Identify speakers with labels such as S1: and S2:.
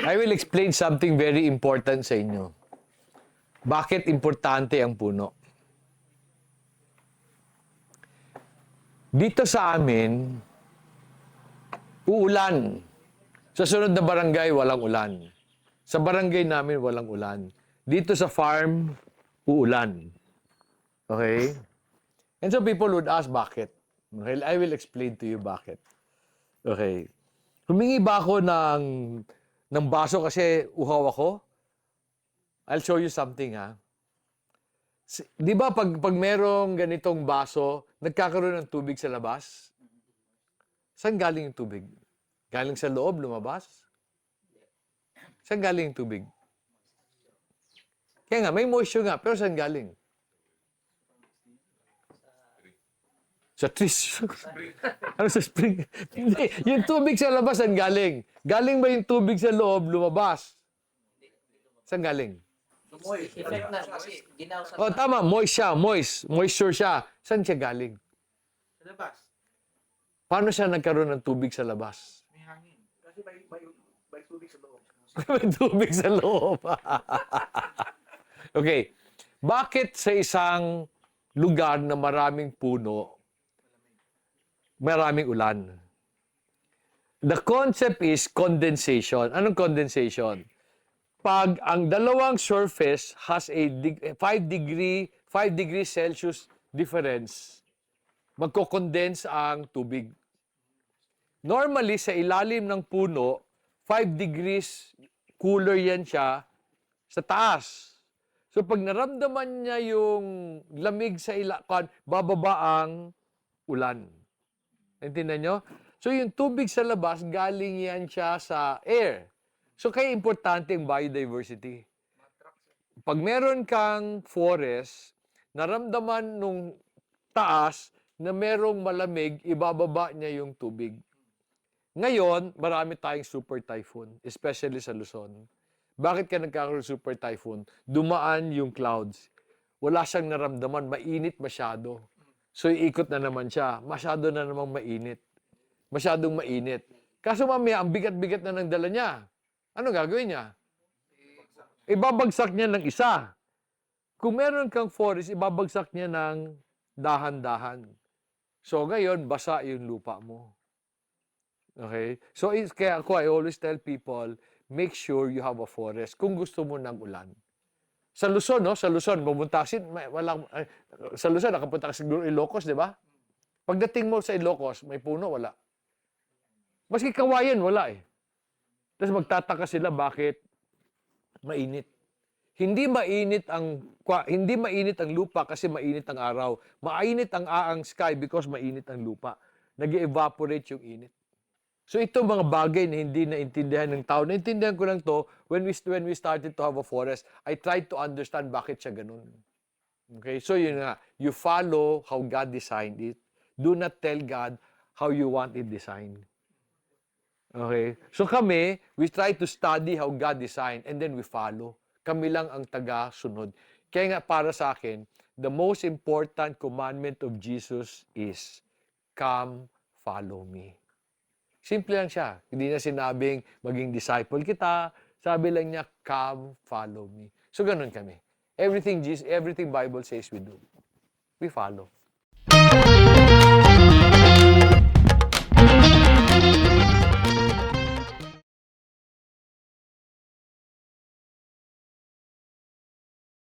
S1: I will explain something very important sa inyo. Bakit importante ang puno? Dito sa amin, uulan. Sa sunod na barangay, walang ulan. Sa barangay namin, walang ulan. Dito sa farm, uulan. Okay? And so people would ask, bakit? Okay, I will explain to you bakit. Okay. Humingi ba ako ng baso kasi uhaw ako? I'll show you something, ha? Di ba pag merong ganitong baso, nagkakaroon ng tubig sa labas? Saan galing yung tubig? Galing sa loob, lumabas? Saan galing yung tubig? Kaya nga, may moisture nga, pero saan galing? Sa trees. Ano sa spring? Hindi. Yung tubig sa labas, saan galing? Galing ba yung tubig sa loob, lumabas? Saan galing?
S2: Effect na kasi ginaw sa
S1: Oh, tama. Moist siya. Moisture siya. Saan siya galing?
S3: Sa labas.
S1: Paano siya nagkaroon ng tubig sa labas?
S3: May hangin. Kasi may tubig sa loob.
S1: May tubig sa loob. Okay. Bakit sa isang lugar na maraming puno, maraming ulan? The concept is condensation. Anong condensation? Pag ang dalawang surface has a 5 degrees Celsius difference, magko-condense ang tubig. Normally, sa ilalim ng puno, 5 degrees cooler yan siya sa taas. So, pag naramdaman niya yung lamig sa ilakan, bababa ang ulan. Naintindihan nyo? So, yung tubig sa labas, galing yan siya sa air. So, kaya importante ang biodiversity. Pag meron kang forest, naramdaman nung taas na merong malamig, ibababa niya yung tubig. Ngayon, marami tayong super typhoon, especially sa Luzon. Bakit ka nagkakaroon ng super typhoon? Dumaan yung clouds. Wala siyang naramdaman, mainit masyado. So, iikot na naman siya. Masyado na namang mainit. Masyadong mainit. Kaso mamaya, ang bigat-bigat na ng dala niya. Ano gagawin niya? Ibabagsak niya ng isa. Kung meron kang forest, ibabagsak niya ng dahan-dahan. So, ngayon, basa yung lupa mo. Okay? So, kaya ako, I always tell people, make sure you have a forest kung gusto mo ng ulan. Sa Luzon, no? Sa Luzon, pumuntasin, sa Luzon, nakapunta ka siguro Ilocos, di ba? Pagdating mo sa Ilocos, may puno, wala. Maski kawayan, wala eh. Tapos magtataka sila bakit mainit. Hindi mainit ang lupa kasi mainit ang araw. Mainit ang sky because mainit ang lupa. Nag-evaporate yung init. So ito mga bagay na hindi naintindihan ng tao. Naintindihan ko lang to when we started to have a forest. I tried to understand bakit siya ganun. Okay? So yun nga, you follow how God designed it. Do not tell God how you want it designed. Okay? So kami, we try to study how God designed and then we follow. Kami lang ang taga-sunod. Kaya nga para sa akin, the most important commandment of Jesus is, come, follow me. Simple lang siya. Hindi na sinabing maging disciple kita. Sabi lang niya, come, follow me. So ganun kami. Everything Bible says we do. We follow.